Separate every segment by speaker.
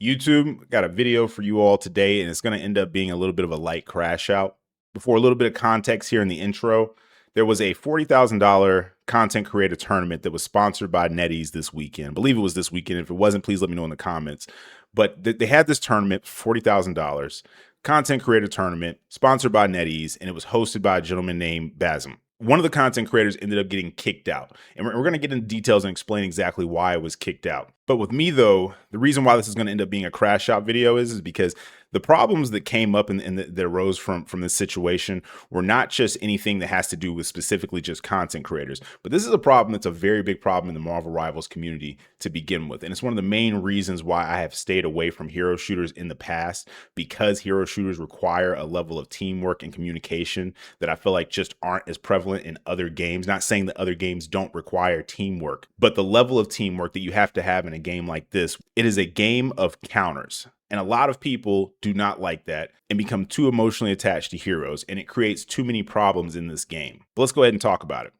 Speaker 1: YouTube, got a video for you all today, and it's going to end up being a little bit of a light crash out. Before a little bit of context here in the intro, there was a $40,000 content creator tournament that was sponsored by NetEase this weekend. I believe it was this weekend. If it wasn't, please let me know in the comments. But they had this tournament for $40,000, content creator tournament sponsored by NetEase, and it was hosted by a gentleman named Basm. One of the content creators ended up getting kicked out. And we're going to get into details and explain exactly why it was kicked out. But with me, though, the reason why this is going to end up being a crash out video is because the problems that came up and that arose from this situation were not just anything that has to do with specifically just content creators, but this is a problem that's a very big problem in the Marvel Rivals community to begin with. And it's one of the main reasons why I have stayed away from hero shooters in the past, because hero shooters require a level of teamwork and communication that I feel like just aren't as prevalent in other games. Not saying that other games don't require teamwork, but the level of teamwork that you have to have in a game like this, it is a game of counters. And a lot of people do not like that and become too emotionally attached to heroes, and it creates too many problems in this game. But let's go ahead and talk about it.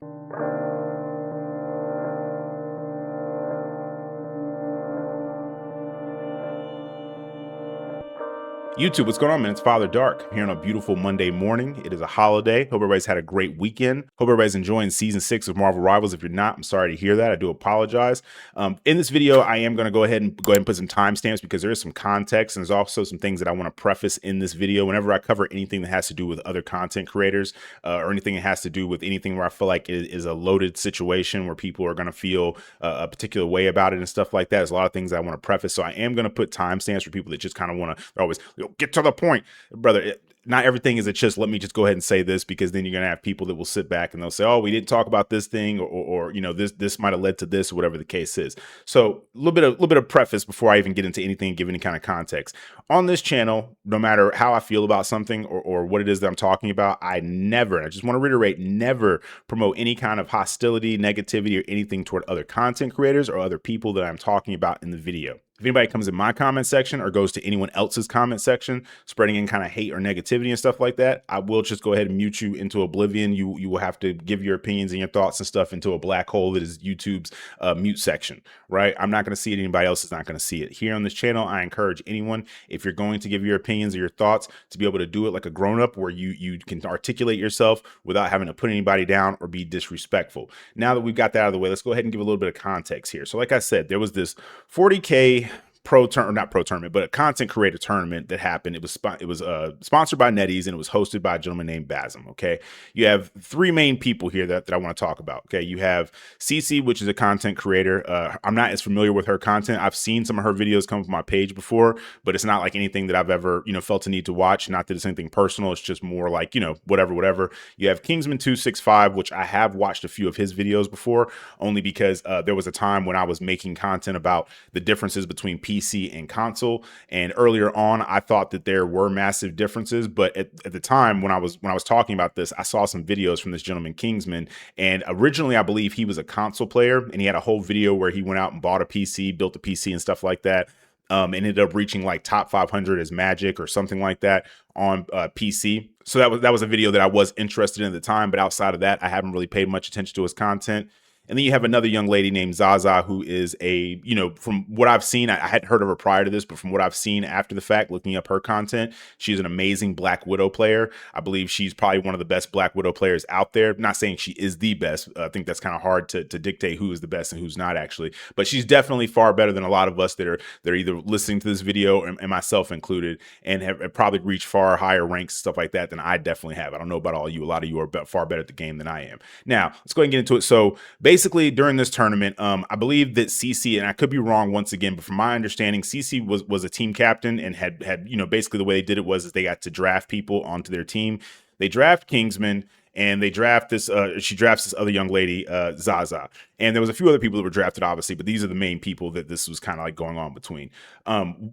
Speaker 1: YouTube, what's going on, man? It's Father Dark. I'm here on a beautiful Monday morning. It is a holiday. Hope everybody's had a great weekend. Hope everybody's enjoying season 6 of Marvel Rivals. If you're not, I'm sorry to hear that. I do apologize. In this video, I am going to go ahead and put some timestamps because there is some context, and there's also some things that I want to preface in this video. Whenever I cover anything that has to do with other content creators or anything that has to do with anything where I feel like it is a loaded situation where people are going to feel a particular way about it and stuff like that, there's a lot of things I want to preface. So I am going to put timestamps for people that just kind of want to always get to the point, brother. Not everything is just let me just go ahead and say this, because then you're going to have people that will sit back and they'll say, oh, we didn't talk about this thing, or you know, this might have led to this, or whatever the case is. So a little bit of preface before I even get into anything, give any kind of context. On this channel, no matter how I feel about something or what it is that I'm talking about, I just want to reiterate, never promote any kind of hostility, negativity, or anything toward other content creators or other people that I'm talking about in the video. If anybody comes in my comment section or goes to anyone else's comment section, spreading in kind of hate or negativity and stuff like that, I will just go ahead and mute you into oblivion. You will have to give your opinions and your thoughts and stuff into a black hole that is YouTube's mute section, right? I'm not going to see it. Anybody else is not going to see it. Here on this channel, I encourage anyone, if you're going to give your opinions or your thoughts, to be able to do it like a grown-up, where you can articulate yourself without having to put anybody down or be disrespectful. Now that we've got that out of the way, let's go ahead and give a little bit of context here. So like I said, there was this 40K not pro tournament, but a content creator tournament that happened. It was sponsored by NetEase, and it was hosted by a gentleman named Basm. Okay, you have three main people here that I want to talk about. Okay, you have Cece, which is a content creator. I'm not as familiar with her content. I've seen some of her videos come from my page before, but it's not like anything that I've ever felt the need to watch. Not that it's anything personal. It's just more like whatever. You have Kingsman265, which I have watched a few of his videos before, only because there was a time when I was making content about the differences between PC and console, and earlier on I thought that there were massive differences, but at the time when I was talking about this, I saw some videos from this gentleman Kingsman, and originally I believe he was a console player, and he had a whole video where he went out and bought a PC, built a PC and stuff like that. Ended up reaching like top 500 as Magic or something like that on PC. So that was a video that I was interested in at the time, but outside of that, I haven't really paid much attention to his content. And then you have another young lady named Zaza, who is from what I've seen, I hadn't heard of her prior to this, but from what I've seen after the fact, looking up her content, she's an amazing Black Widow player. I believe she's probably one of the best Black Widow players out there. I'm not saying she is the best. I think that's kind of hard to dictate who is the best and who's not, actually. But she's definitely far better than a lot of us that are either listening to this video, and myself included, and have probably reached far higher ranks, stuff like that, than I definitely have. I don't know about all you. A lot of you are far better at the game than I am. Now, let's go ahead and get into it. So basically, during this tournament, I believe that Cece, and I could be wrong once again, but from my understanding, Cece was a team captain and had basically the way they did it was they got to draft people onto their team. They draft Kingsman, and they draft this. She drafts this other young lady, Zaza, and there was a few other people that were drafted, obviously, but these are the main people that this was kind of like going on between.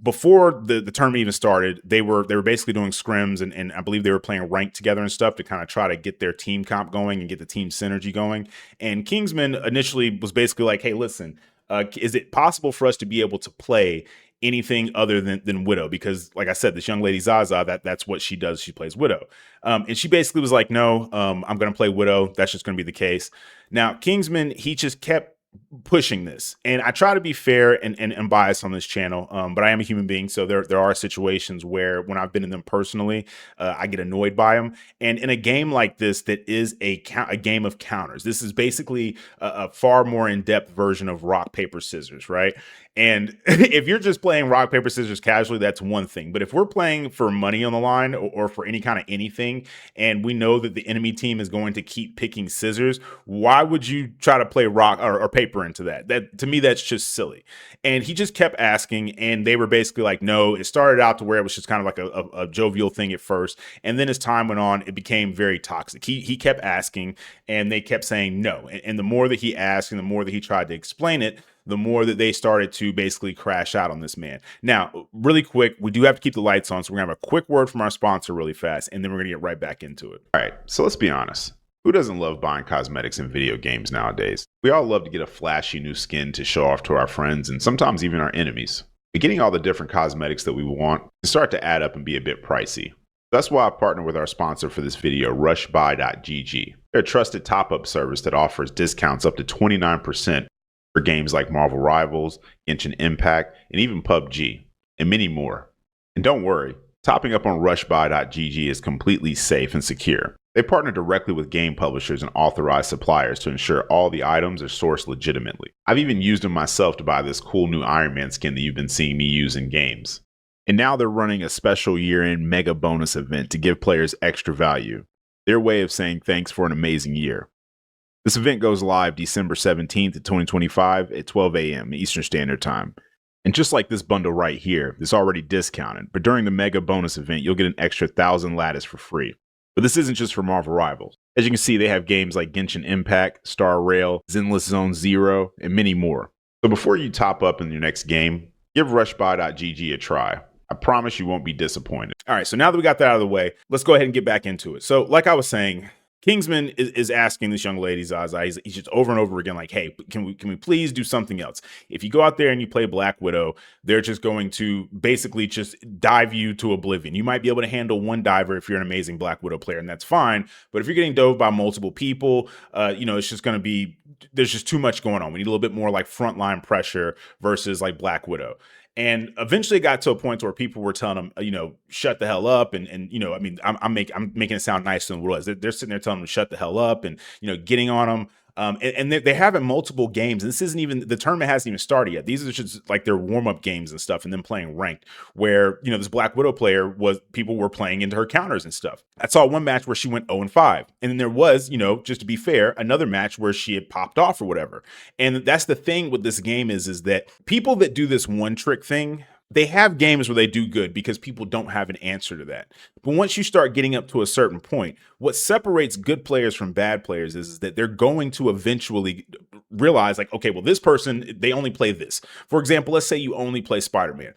Speaker 1: Before the tournament even started, they were basically doing scrims, and I believe they were playing ranked together and stuff to kind of try to get their team comp going and get the team synergy going. And Kingsman initially was basically like, "Hey, listen, is it possible for us to be able to play anything other than Widow?" Because like I said, this young lady Zaza, that's what she does. She plays Widow. And she basically was like, no, I'm going to play Widow. That's just going to be the case. Now, Kingsman, he just kept pushing this, and I try to be fair and unbiased on this channel, but I am a human being, so there are situations where when I've been in them personally, I get annoyed by them. And in a game like this, that is a game of counters. This is basically a far more in-depth version of rock paper scissors, right? And if you're just playing rock paper scissors casually, that's one thing. But if we're playing for money on the line, or for any kind of anything, and we know that the enemy team is going to keep picking scissors, why would you try to play rock or paper into that? That, to me, that's just silly. And he just kept asking, and they were basically like, no. It started out to where it was just kind of like a jovial thing at first, and then as time went on, it became very toxic. He kept asking, and they kept saying no. And the more that he asked, and the more that he tried to explain it, the more that they started to basically crash out on this man. Now, really quick, we do have to keep the lights on, so we're gonna have a quick word from our sponsor really fast, and then we're gonna get right back into it. All right, so let's be honest. Who doesn't love buying cosmetics in video games nowadays? We all love to get a flashy new skin to show off to our friends and sometimes even our enemies. But getting all the different cosmetics that we want can start to add up and be a bit pricey. That's why I partnered with our sponsor for this video, rushbuy.gg. They're a trusted top-up service that offers discounts up to 29% for games like Marvel Rivals, Genshin Impact, and even PUBG, and many more. And don't worry, topping up on rushbuy.gg is completely safe and secure. They partner directly with game publishers and authorized suppliers to ensure all the items are sourced legitimately. I've even used them myself to buy this cool new Iron Man skin that you've been seeing me use in games. And now they're running a special year-end mega bonus event to give players extra value. Their way of saying thanks for an amazing year. This event goes live December 17th, 2025 at 12 a.m. Eastern Standard Time. And just like this bundle right here, it's already discounted, but during the mega bonus event, you'll get an extra 1,000 lattice for free. But this isn't just for Marvel Rivals. As you can see, they have games like Genshin Impact, Star Rail, Zenless Zone Zero, and many more. So before you top up in your next game, give rushbuy.gg a try. I promise you won't be disappointed. All right, so now that we got that out of the way, let's go ahead and get back into it. So like I was saying, Kingsman is asking this young lady, Zaza, he's just over and over again like, hey, can we please do something else? If you go out there and you play Black Widow, they're just going to basically just dive you to oblivion. You might be able to handle one diver if you're an amazing Black Widow player, and that's fine. But if you're getting dove by multiple people, it's just going to be, there's just too much going on. We need a little bit more like frontline pressure versus like Black Widow. And eventually it got to a point where people were telling him, shut the hell up. And I mean, I'm making it sound nicer than it was. They're sitting there telling him to shut the hell up and, getting on him. And they have in multiple games. And this isn't even, the tournament hasn't even started yet. These are just like their warm-up games and stuff, and then playing ranked, where, this Black Widow player people were playing into her counters and stuff. I saw one match where she went 0-5. And then there was, just to be fair, another match where she had popped off or whatever. And that's the thing with this game is that people that do this one trick thing, they have games where they do good because people don't have an answer to that. But once you start getting up to a certain point, what separates good players from bad players is that they're going to eventually realize like, okay, well, this person, they only play this. For example, let's say you only play Spider-Man.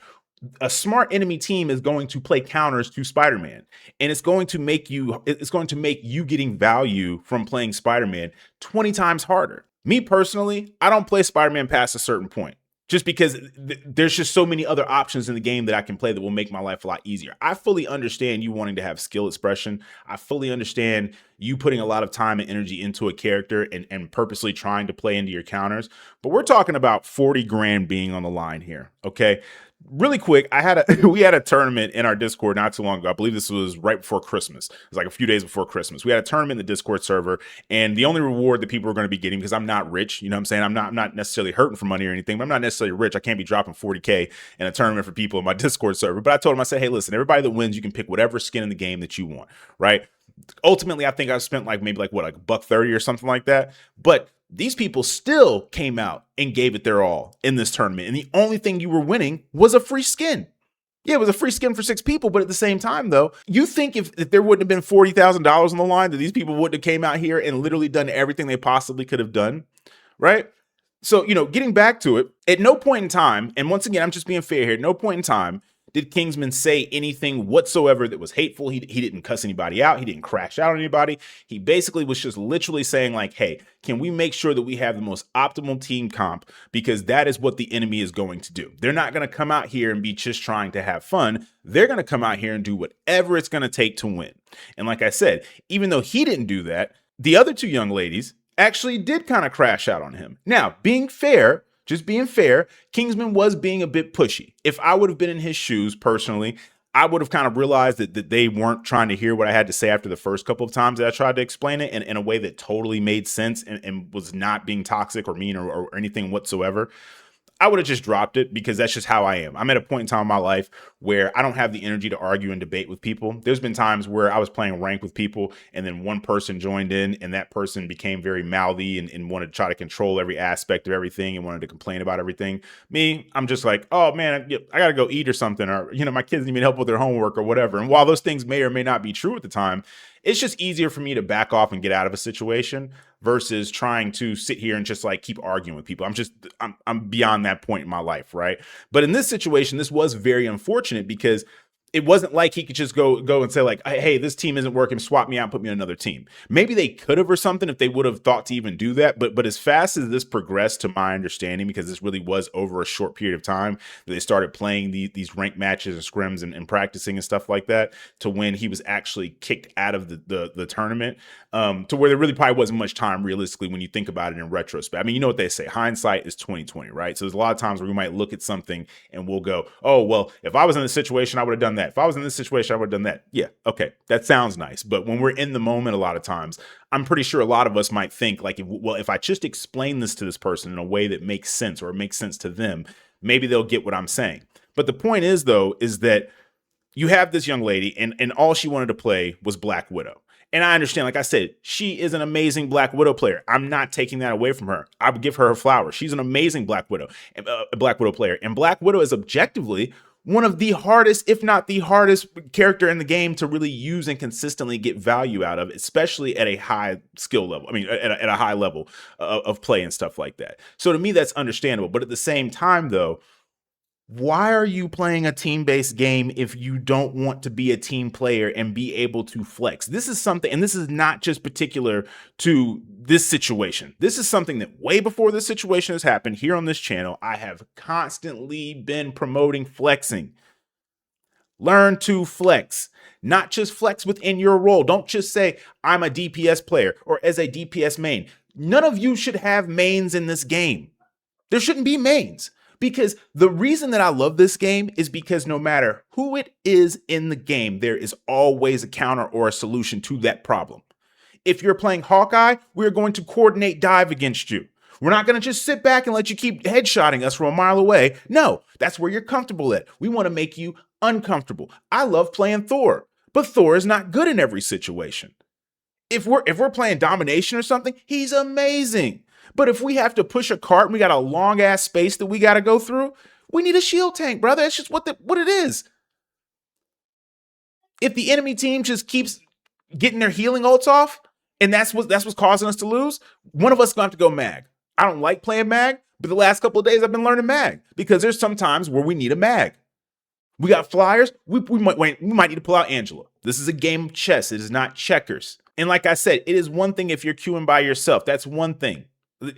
Speaker 1: A smart enemy team is going to play counters to Spider-Man, and it's going to make you getting value from playing Spider-Man 20 times harder. Me personally, I don't play Spider-Man past a certain point, just because there's just so many other options in the game that I can play that will make my life a lot easier. I fully understand you wanting to have skill expression. I fully understand you putting a lot of time and energy into a character and purposely trying to play into your counters. But we're talking about 40 grand being on the line here, okay? Really quick, we had a tournament in our Discord not too long ago. I believe this was right before Christmas. It was like a few days before Christmas. We had a tournament in the Discord server, and the only reward that people were going to be getting, because I'm not rich, you know what I'm saying? I'm not necessarily hurting for money or anything, but I'm not necessarily rich. I can't be dropping 40K in a tournament for people in my Discord server. But I told them, I said, hey, listen, everybody that wins, you can pick whatever skin in the game that you want, right? Ultimately, I think I spent like $1.30 or something like that. But these people still came out and gave it their all in this tournament. And the only thing you were winning was a free skin. Yeah, it was a free skin for 6 people. But at the same time, though, you think if there wouldn't have been $40,000 on the line, that these people wouldn't have came out here and literally done everything they possibly could have done, right? So, getting back to it, at no point in time, and once again, I'm just being fair here, at no point in time did Kingsman say anything whatsoever that was hateful. He didn't cuss anybody out. He didn't crash out on anybody. He basically was just literally saying like, hey, can we make sure that we have the most optimal team comp? Because that is what the enemy is going to do. They're not going to come out here and be just trying to have fun. They're going to come out here and do whatever it's going to take to win. And like I said, even though he didn't do that, the other two young ladies actually did kind of crash out on him. Now, being fair, just being fair, Kingsman was being a bit pushy. If I would have been in his shoes personally, I would have kind of realized that they weren't trying to hear what I had to say after the first couple of times that I tried to explain it in a way that totally made sense and was not being toxic or mean or anything whatsoever. I would have just dropped it because that's just how I am. I'm at a point in time in my life where I don't have the energy to argue and debate with people. There's been times where I was playing rank with people and then one person joined in and that person became very mouthy and wanted to try to control every aspect of everything and wanted to complain about everything. Me, I'm just like, oh man, I got to go eat or something, or, my kids need me to help with their homework or whatever. And while those things may or may not be true at the time, it's just easier for me to back off and get out of a situation versus trying to sit here and just like keep arguing with people. I'm beyond that point in my life, right? But in this situation, this was very unfortunate because it wasn't like he could just go and say like, hey, this team isn't working, swap me out and put me on another team. Maybe they could have or something if they would have thought to even do that. But as fast as this progressed, to my understanding, because this really was over a short period of time that they started playing these ranked matches and scrims and practicing and stuff like that, to when he was actually kicked out of the tournament, to where there really probably wasn't much time realistically when you think about it in retrospect. I mean, you know what they say, hindsight is 20/20, right? So there's a lot of times where we might look at something and we'll go, oh, well, if I was in this situation, I would have done that. If I was in this situation, I would have done that. Yeah, okay, that sounds nice. But when we're in the moment, a lot of times, I'm pretty sure a lot of us might think like, if I just explain this to this person in a way that makes sense or it makes sense to them, maybe they'll get what I'm saying. But the point is, though, is that you have this young lady and all she wanted to play was Black Widow. And I understand, like I said, she is an amazing Black Widow player. I'm not taking that away from her. I would give her flowers. She's an amazing Black Widow player. And Black Widow is objectively one of the hardest, if not the hardest character in the game to really use and consistently get value out of, especially at a high skill level. I mean, at a high level of play and stuff like that. So to me, that's understandable. But at the same time, though, why are you playing a team-based game if you don't want to be a team player and be able to flex? This is something, and this is not just particular to this situation. This is something that way before this situation has happened here on this channel, I have constantly been promoting flexing. Learn to flex, not just flex within your role. Don't just say, I'm a DPS player or as a DPS main. None of you should have mains in this game. There shouldn't be mains. Because the reason that I love this game is because no matter who it is in the game, there is always a counter or a solution to that problem. If you're playing Hawkeye, we're going to coordinate dive against you. We're not going to just sit back and let you keep headshotting us from a mile away. No, that's where you're comfortable at. We want to make you uncomfortable. I love playing Thor, but Thor is not good in every situation. If we're playing domination or something, he's amazing. But if we have to push a cart and we got a long ass space that we got to go through, we need a shield tank, brother. That's just what it is. If the enemy team just keeps getting their healing ults off, and that's what's causing us to lose, one of us is going to have to go mag. I don't like playing mag, but the last couple of days I've been learning mag because there's some times where we need a mag. We got flyers. We might need to pull out Angela. This is a game of chess. It is not checkers. And like I said, it is one thing if you're queuing by yourself. That's one thing.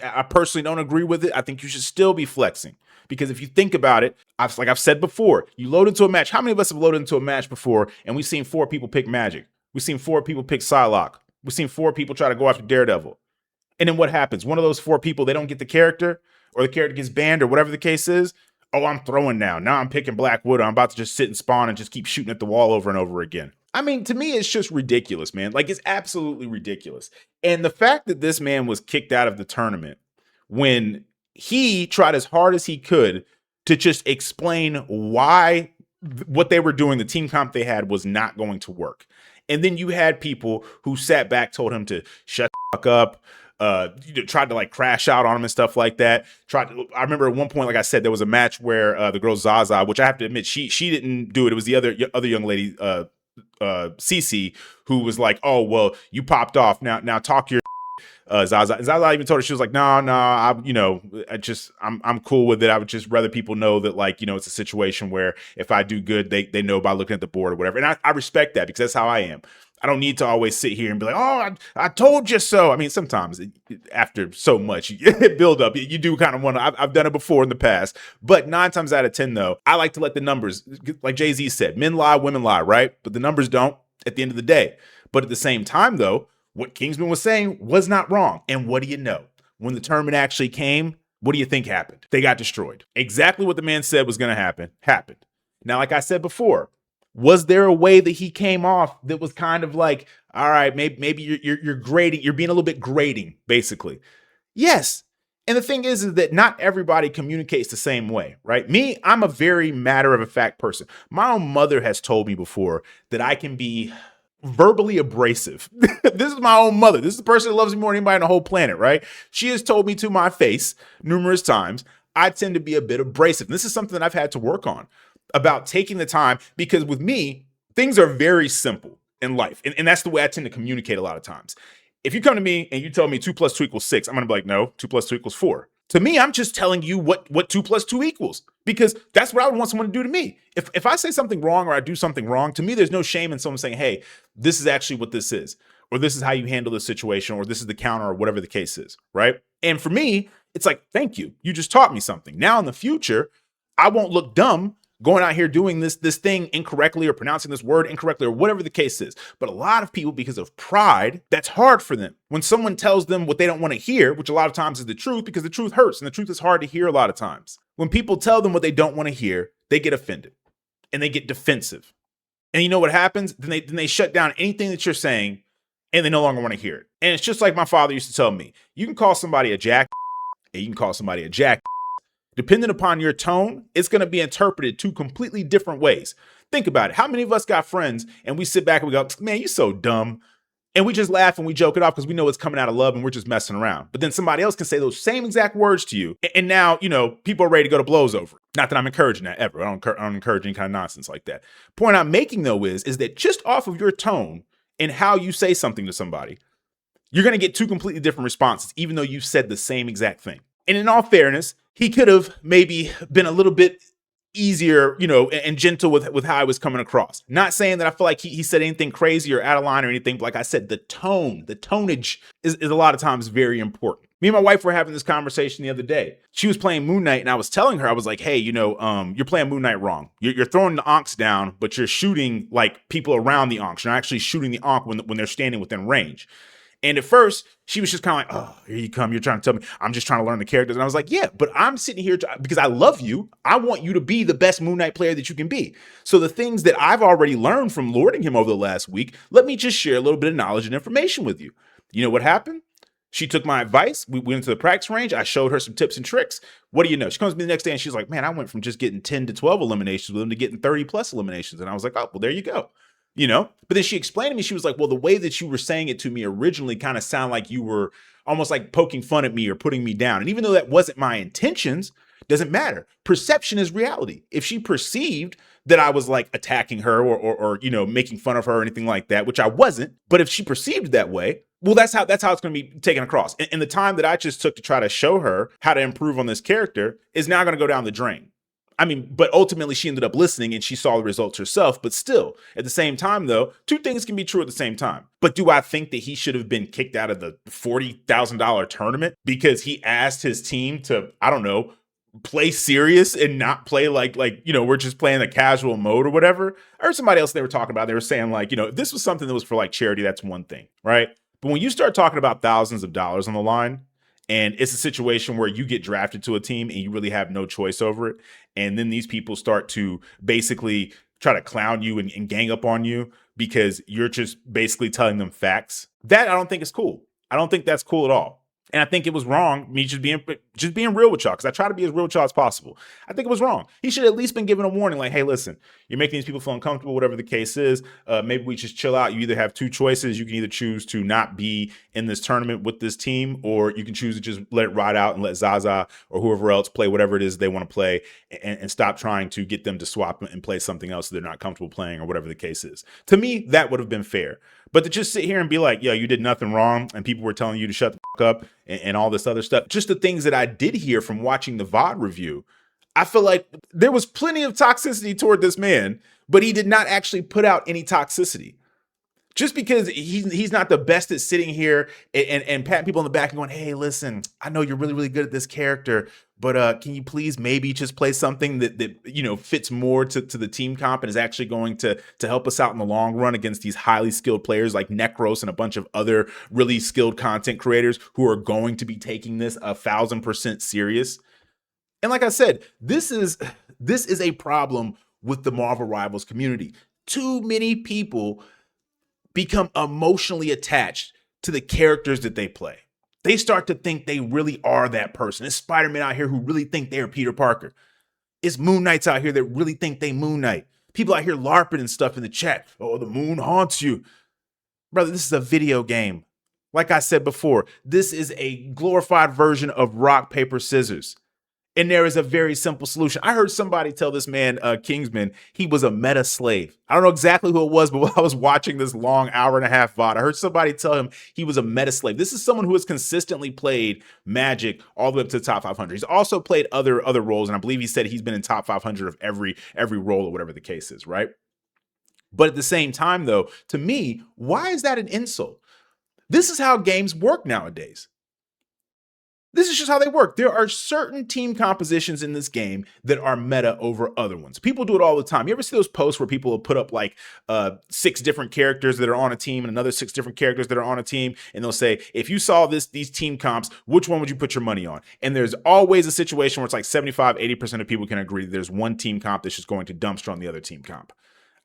Speaker 1: I personally don't agree with it. I think you should still be flexing because if you think about it, like I've said before, you load into a match. How many of us have loaded into a match before and we've seen 4 people pick Magic? We've seen 4 people pick Psylocke. We've seen 4 people try to go after Daredevil. And then what happens? One of those 4 people, they don't get the character or the character gets banned or whatever the case is. Oh, I'm throwing now. Now I'm picking Black Widow. I'm about to just sit and spawn and just keep shooting at the wall over and over again. I mean, to me, it's just ridiculous, man. Like, it's absolutely ridiculous. And the fact that this man was kicked out of the tournament when he tried as hard as he could to just explain why what they were doing, the team comp they had, was not going to work. And then you had people who sat back, told him to shut the fuck up, tried to like crash out on him and stuff like that. I remember at one point, like I said, there was a match where the girl Zaza, which I have to admit, she didn't do it. It was the other young lady, Cece, who was like, "Oh well, you popped off. Now talk your." Zaza even told her, she was like, no, I'm cool with it. I would just rather people know that, like, it's a situation where if I do good, they know by looking at the board or whatever. And I respect that because that's how I am. I don't need to always sit here and be like, oh, I told you so. I mean, sometimes after so much build up, you do kind of want to. I've done it before in the past, but 9 times out of 10, though, I like to let the numbers, like Jay-Z said, men lie, women lie, right? But the numbers don't at the end of the day. But at the same time, though, What Kingsman was saying was not wrong. And what do you know? When the tournament actually came, what do you think happened? They got destroyed. Exactly what the man said was going to happen happened. Now, like I said before, was there a way that he came off that was kind of like, all right, maybe you're grading, you're being a little bit grating, basically? Yes. And the thing is that not everybody communicates the same way, right? Me, I'm a very matter of fact person. My own mother has told me before that I can be verbally abrasive. This is my own mother. This is the person that loves me more than anybody on the whole planet, right? She has told me to my face numerous times, I tend to be a bit abrasive. And this is something that I've had to work on about taking the time, because with me, things are very simple in life. And that's the way I tend to communicate a lot of times. If you come to me and you tell me 2 + 2 = 6, I'm going to be like, no, 2 + 2 = 4. To me, I'm just telling you what 2 + 2 equals, because that's what I would want someone to do to me. If I say something wrong or I do something wrong, to me, there's no shame in someone saying, hey, this is actually what this is, or this is how you handle this situation, or this is the counter, or whatever the case is, right? And for me, it's like, thank you. You just taught me something. Now in the future, I won't look dumb going out here doing this thing incorrectly or pronouncing this word incorrectly or whatever the case is. But a lot of people, because of pride, that's hard for them. When someone tells them what they don't want to hear, which a lot of times is the truth, because the truth hurts and the truth is hard to hear a lot of times. When people tell them what they don't want to hear, they get offended and they get defensive. And you know what happens? Then they shut down anything that you're saying and they no longer want to hear it. And it's just like my father used to tell me, you can call somebody a jack and you can call somebody a jack. Depending upon your tone, it's going to be interpreted two completely different ways. Think about it. How many of us got friends and we sit back and we go, man, you're so dumb. And we just laugh and we joke it off because we know it's coming out of love and we're just messing around. But then somebody else can say those same exact words to you. And now, people are ready to go to blows over it. Not that I'm encouraging that ever. I don't encourage any kind of nonsense like that. Point I'm making, though, is that just off of your tone and how you say something to somebody, you're going to get two completely different responses, even though you've said the same exact thing. And in all fairness, he could have maybe been a little bit easier, and gentle with how I was coming across. Not saying that I feel like he said anything crazy or out of line or anything, but like I said, the tonage is a lot of times very important. Me and my wife were having this conversation the other day. She was playing Moon Knight and I was telling her, I was like, hey, you're playing Moon Knight wrong. You're throwing the Ankhs down, but you're shooting like people around the Ankhs. You're not actually shooting the Ankh when they're standing within range. And at first, she was just kind of like, oh, here you come. You're trying to tell me I'm just trying to learn the characters. And I was like, yeah, but I'm sitting here because I love you. I want you to be the best Moon Knight player that you can be. So the things that I've already learned from lording him over the last week, let me just share a little bit of knowledge and information with you. You know what happened? She took my advice. We went to the practice range. I showed her some tips and tricks. What do you know? She comes to me the next day and she's like, man, I went from just getting 10 to 12 eliminations with him to getting 30 plus eliminations. And I was like, oh, well, there you go. But then she explained to me, she was like, well, the way that you were saying it to me originally kind of sounded like you were almost like poking fun at me or putting me down. And even though that wasn't my intentions, doesn't matter. Perception is reality. If she perceived that I was like attacking her or making fun of her or anything like that, which I wasn't, but if she perceived it that way, well, that's how it's going to be taken across. And the time that I just took to try to show her how to improve on this character is now going to go down the drain. I mean, but ultimately she ended up listening and she saw the results herself. But still, at the same time, though, two things can be true at the same time. But do I think that he should have been kicked out of the $40,000 tournament because he asked his team to, I don't know, play serious and not play like we're just playing a casual mode or whatever? I heard somebody else they were talking about. They were saying like, if this was something that was for like charity, that's one thing, right? But when you start talking about thousands of dollars on the line, and it's a situation where you get drafted to a team and you really have no choice over it. And then these people start to basically try to clown you and gang up on you because you're just basically telling them facts. That I don't think is cool. I don't think that's cool at all. And I think it was wrong, me just being real with y'all, because I try to be as real with y'all as possible. I think it was wrong. He should have at least been given a warning, like, hey, listen, you're making these people feel uncomfortable, whatever the case is. Maybe we just chill out. You either have two choices. You can either choose to not be in this tournament with this team, or you can choose to just let it ride out and let Zaza or whoever else play whatever it is they want to play and stop trying to get them to swap and play something else that they're not comfortable playing or whatever the case is. To me, that would have been fair. But to just sit here and be like, yo, you did nothing wrong and people were telling you to shut the fuck up and all this other stuff. Just the things that I did hear from watching the VOD review, I feel like there was plenty of toxicity toward this man, but he did not actually put out any toxicity. Just because he's not the best at sitting here and patting people on the back and going, hey, listen, I know you're really, really good at this character, but can you please maybe just play something that fits more to the team comp and is actually going to help us out in the long run against these highly skilled players like Necros and a bunch of other really skilled content creators who are going to be taking this 1,000% serious. And like I said, this is a problem with the Marvel Rivals community. Too many people become emotionally attached to the characters that they play. They start to think they really are that person. It's Spider-Man out here who really think they're Peter Parker. It's Moon Knights out here that really think they Moon Knight. People out here LARPing and stuff in the chat. Oh, the moon haunts you. Brother, this is a video game. Like I said before, this is a glorified version of rock, paper, scissors. And there is a very simple solution. I heard somebody tell this man, Kingsman, he was a meta slave. I don't know exactly who it was, but while I was watching this long hour and a half VOD, I heard somebody tell him he was a meta slave. This is someone who has consistently played Magic all the way up to the top 500. He's also played other roles, and I believe he said he's been in top 500 of every role or whatever the case is, right? But at the same time, though, to me, why is that an insult? This is how games work nowadays. This is just how they work. There are certain team compositions in this game that are meta over other ones. People do it all the time. You ever see those posts where people will put up like 6 different characters that are on a team and another 6 different characters that are on a team, and they'll say, if you saw these team comps, which one would you put your money on? And there's always a situation where it's like 75-80% of people can agree that there's one team comp that's just going to dumpster on the other team comp.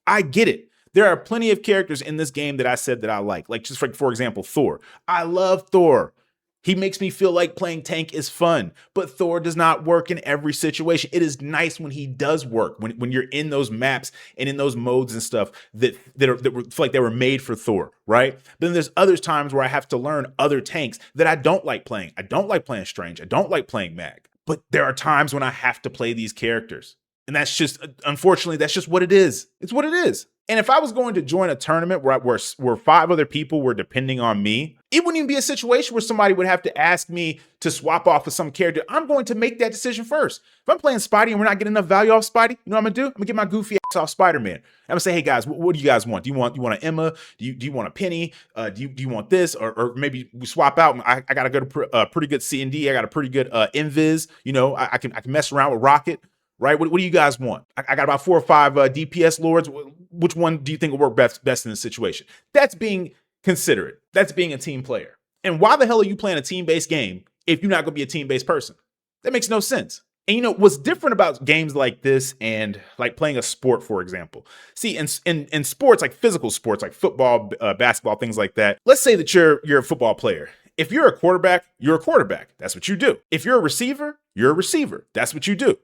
Speaker 1: I get it. There are plenty of characters in this game that I said that I like just for example, Thor. I love Thor. He makes me feel like playing tank is fun, but Thor does not work in every situation. It is nice when he does work, when you're in those maps and in those modes and stuff that feel like they were made for Thor, right? But then there's other times where I have to learn other tanks that I don't like playing. I don't like playing Strange. I don't like playing Mag. But there are times when I have to play these characters. And that's just, unfortunately, that's just what it is. It's what it is. And if I was going to join a tournament where 5 other people were depending on me, it wouldn't even be a situation where somebody would have to ask me to swap off with some character. I'm going to make that decision first. If I'm playing Spidey and we're not getting enough value off Spidey, you know what I'm gonna do? I'm gonna get my goofy ass off Spider-Man. I'm gonna say, hey guys, what do you guys want? Do you want an Emma? Do you want a Penny? Do you want this? Or maybe we swap out. I got a good, pretty good C&D. I got a pretty good Invis. You know, I can mess around with Rocket. Right? What do you guys want? I got about 4 or 5 DPS lords. Which one do you think will work best in this situation? That's being considerate. That's being a team player. And why the hell are you playing a team-based game if you're not going to be a team-based person? That makes no sense. And you know, what's different about games like this and like playing a sport, for example. See, in sports, like physical sports, like football, basketball, things like that. Let's say that you're a football player. If you're a quarterback, you're a quarterback. That's what you do. If you're a receiver, you're a receiver. That's what you do.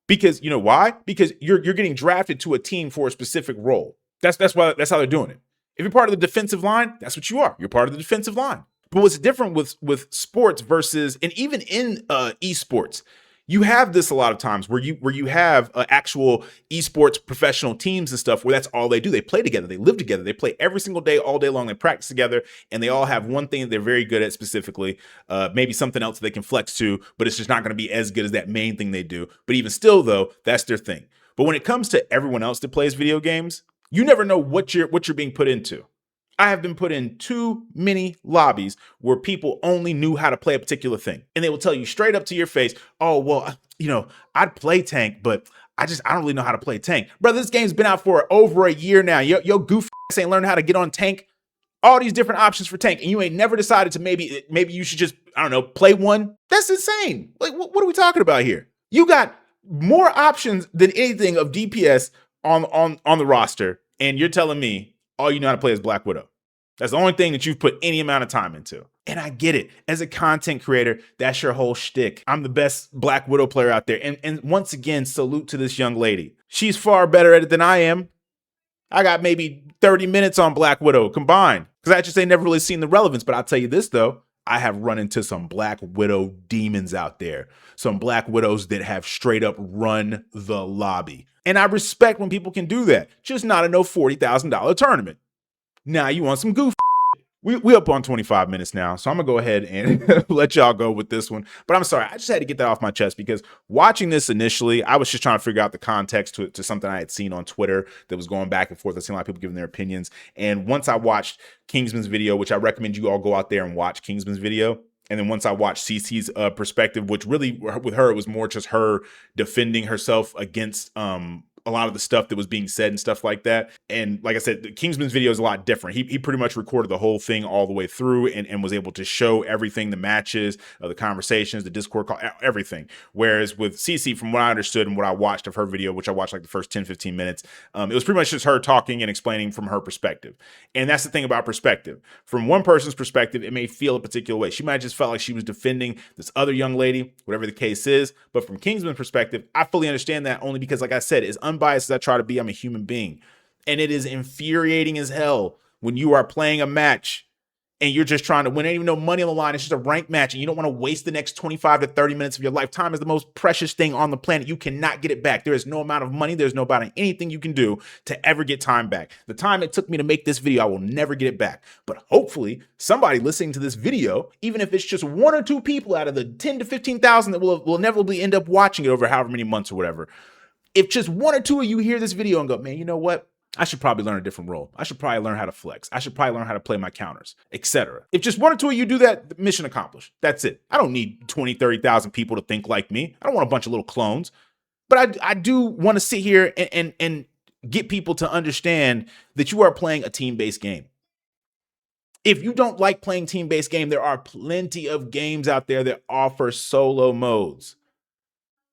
Speaker 1: Because you know why? Because you're getting drafted to a team for a specific role. That's how they're doing it. If you're part of the defensive line, that's what you are. You're part of the defensive line. But what's different with sports versus, and even in esports, you have this a lot of times where you have actual esports professional teams and stuff where that's all they do. They play together. They live together. They play every single day, all day long. They practice together, and they all have one thing that they're very good at specifically, maybe something else they can flex to, but it's just not going to be as good as that main thing they do. But even still, though, that's their thing. But when it comes to everyone else that plays video games, you never know what you're being put into. I have been put in too many lobbies where people only knew how to play a particular thing. And they will tell you straight up to your face, oh, well, you know, I'd play tank, but I don't really know how to play tank. Brother, this game's been out for over a year now. Yo goofy ass ain't learned how to get on tank. All these different options for tank. And you ain't never decided to maybe you should just, I don't know, play one. That's insane. Like, what are we talking about here? You got more options than anything of DPS on the roster. And you're telling me all you know how to play is Black Widow. That's the only thing that you've put any amount of time into. And I get it. As a content creator, that's your whole shtick. I'm the best Black Widow player out there. And once again, salute to this young lady. She's far better at it than I am. I got maybe 30 minutes on Black Widow combined. Because I just ain't never really seen the relevance. But I'll tell you this, though. I have run into some Black Widow demons out there. Some Black Widows that have straight up run the lobby. And I respect when people can do that. Just not in no $40,000 tournament. Now you want some goof. we up on 25 minutes now, so I'm gonna go ahead and let y'all go with this one. But I'm sorry, I just had to get that off my chest because watching this initially, I was just trying to figure out the context to something I had seen on Twitter that was going back and forth. I've seen a lot of people giving their opinions, and once I watched Kingsman's video, which I recommend you all go out there and watch Kingsman's video. And then once I watched Cece's perspective, which really with her, it was more just her defending herself against a lot of the stuff that was being said and stuff like that. And like I said, Kingsman's video is a lot different. He pretty much recorded the whole thing all the way through and was able to show everything, the matches, the conversations, the Discord call, everything. Whereas with Cece, from what I understood and what I watched of her video, which I watched like the first 10, 15 minutes, it was pretty much just her talking and explaining from her perspective. And that's the thing about perspective. From one person's perspective, it may feel a particular way. She might have just felt like she was defending this other young lady, whatever the case is. But from Kingsman's perspective, I fully understand that only because, like I said, as unbiased as I try to be, I'm a human being. And it is infuriating as hell when you are playing a match and you're just trying to win. Ain't even no money on the line. It's just a ranked match, and you don't want to waste the next 25 to 30 minutes of your life. Time is the most precious thing on the planet. You cannot get it back. There is no amount of money. There's no amount of anything you can do to ever get time back. The time it took me to make this video, I will never get it back. But hopefully, somebody listening to this video, even if it's just one or two people out of the 10 to 15,000 that will inevitably end up watching it over however many months or whatever, if just one or two of you hear this video and go, man, you know what? I should probably learn a different role. I should probably learn how to flex. I should probably learn how to play my counters, etc. If just one or two of you do that, mission accomplished. That's it. I don't need 20, 30,000 people to think like me. I don't want a bunch of little clones. But I do want to sit here and get people to understand that you are playing a team-based game. If you don't like playing team-based game, there are plenty of games out there that offer solo modes.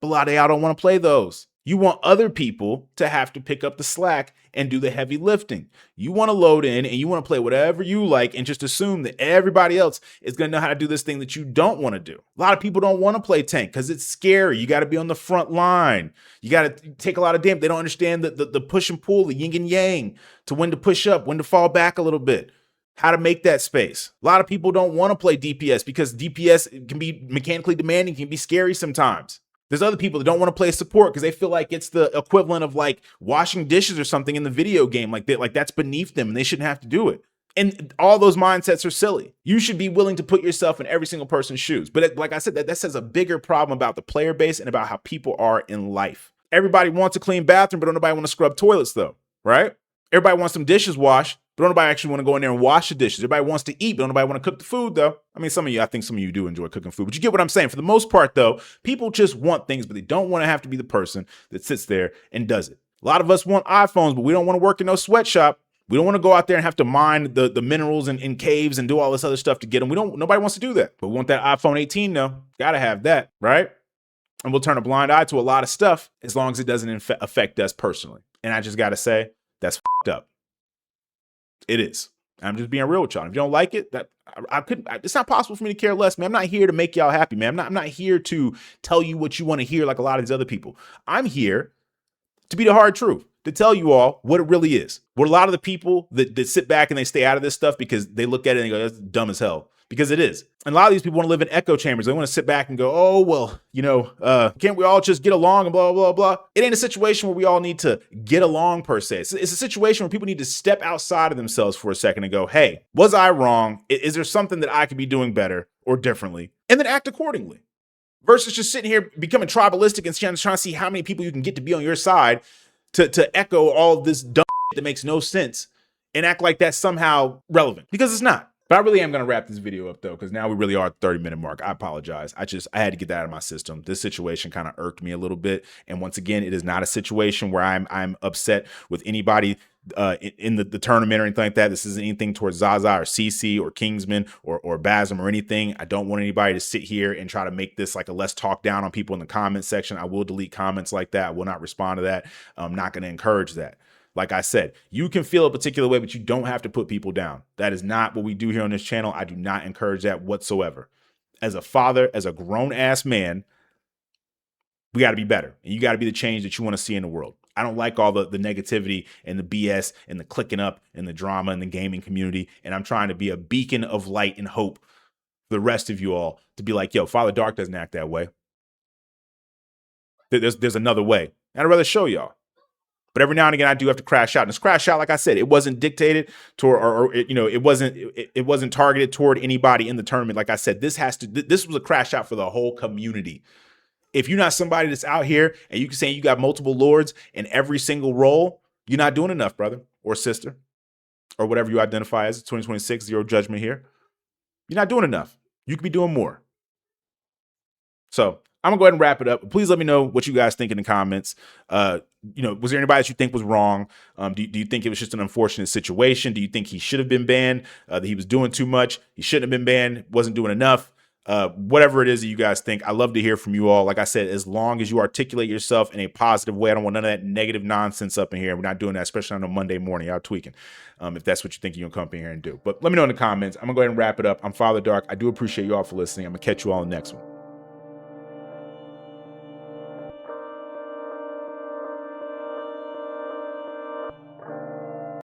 Speaker 1: But a lot of y'all don't want to play those. You want other people to have to pick up the slack and do the heavy lifting. You want to load in and you want to play whatever you like and just assume that everybody else is going to know how to do this thing that you don't want to do. A lot of people don't want to play tank because it's scary. You got to be on the front line. You got to take a lot of damage. They don't understand the push and pull, the yin and yang, to when to push up, when to fall back a little bit, how to make that space. A lot of people don't want to play DPS because DPS can be mechanically demanding, can be scary sometimes. There's other people that don't want to play support because they feel like it's the equivalent of like washing dishes or something in the video game, like that's beneath them and they shouldn't have to do it. And all those mindsets are silly. You should be willing to put yourself in every single person's shoes. But like I said, that says a bigger problem about the player base and about how people are in life. Everybody wants a clean bathroom, but don't nobody want to scrub toilets though, right? Everybody wants some dishes washed, but don't nobody actually want to go in there and wash the dishes. Everybody wants to eat, but don't nobody want to cook the food, though. I mean, I think some of you do enjoy cooking food, but you get what I'm saying. For the most part, though, people just want things, but they don't want to have to be the person that sits there and does it. A lot of us want iPhones, but we don't want to work in no sweatshop. We don't want to go out there and have to mine the minerals in caves and do all this other stuff to get them. Nobody wants to do that. But we want that iPhone 18, though. Gotta have that, right? And we'll turn a blind eye to a lot of stuff as long as it doesn't affect us personally. And I just gotta say, that's fucked up. It is. I'm just being real with y'all. If you don't like it, it's not possible for me to care less, man. I'm not here to make y'all happy, man. I'm not here to tell you what you want to hear like a lot of these other people. I'm here to be the hard truth, to tell you all what it really is. What a lot of the people that sit back and they stay out of this stuff because they look at it and they go, that's dumb as hell. Because it is. And a lot of these people want to live in echo chambers. They want to sit back and go, oh, well, can't we all just get along and blah, blah, blah. It ain't a situation where we all need to get along per se. It's a situation where people need to step outside of themselves for a second and go, hey, was I wrong? Is there something that I could be doing better or differently? And then act accordingly. Versus just sitting here becoming tribalistic and trying to see how many people you can get to be on your side to echo all of this dumb shit that makes no sense and act like that's somehow relevant. Because it's not. But I really am going to wrap this video up, though, because now we really are at the 30-minute mark. I apologize. I had to get that out of my system. This situation kind of irked me a little bit. And once again, it is not a situation where I'm upset with anybody in the tournament or anything like that. This isn't anything towards Zaza or Cece or Kingsman or Basm or anything. I don't want anybody to sit here and try to make this like a let's talk down on people in the comment section. I will delete comments like that. I will not respond to that. I'm not going to encourage that. Like I said, you can feel a particular way, but you don't have to put people down. That is not what we do here on this channel. I do not encourage that whatsoever. As a father, as a grown-ass man, we got to be better. And you got to be the change that you want to see in the world. I don't like all the negativity and the BS and the clicking up and the drama in the gaming community. And I'm trying to be a beacon of light and hope for the rest of you all to be like, yo, Father Dark doesn't act that way. There's another way. And I'd rather show y'all. But every now and again, I do have to crash out. And this crash out, like I said, it wasn't dictated toward, it wasn't targeted toward anybody in the tournament. Like I said, this was a crash out for the whole community. If you're not somebody that's out here and you can say you got multiple lords in every single role, you're not doing enough, brother or sister, or whatever you identify as. 2026, zero judgment here. You're not doing enough. You could be doing more. So I'm gonna go ahead and wrap it up. Please let me know what you guys think in the comments. Was there anybody that you think was wrong? Do you think it was just an unfortunate situation? Do you think he should have been banned? That he was doing too much? He shouldn't have been banned. Wasn't doing enough. Whatever it is that you guys think, I love to hear from you all. Like I said, as long as you articulate yourself in a positive way, I don't want none of that negative nonsense up in here. We're not doing that, especially on a Monday morning. Y'all tweaking. If that's what you think you're gonna come up in here and do. But let me know in the comments. I'm gonna go ahead and wrap it up. I'm Father Dark. I do appreciate you all for listening. I'm gonna catch you all in the next one.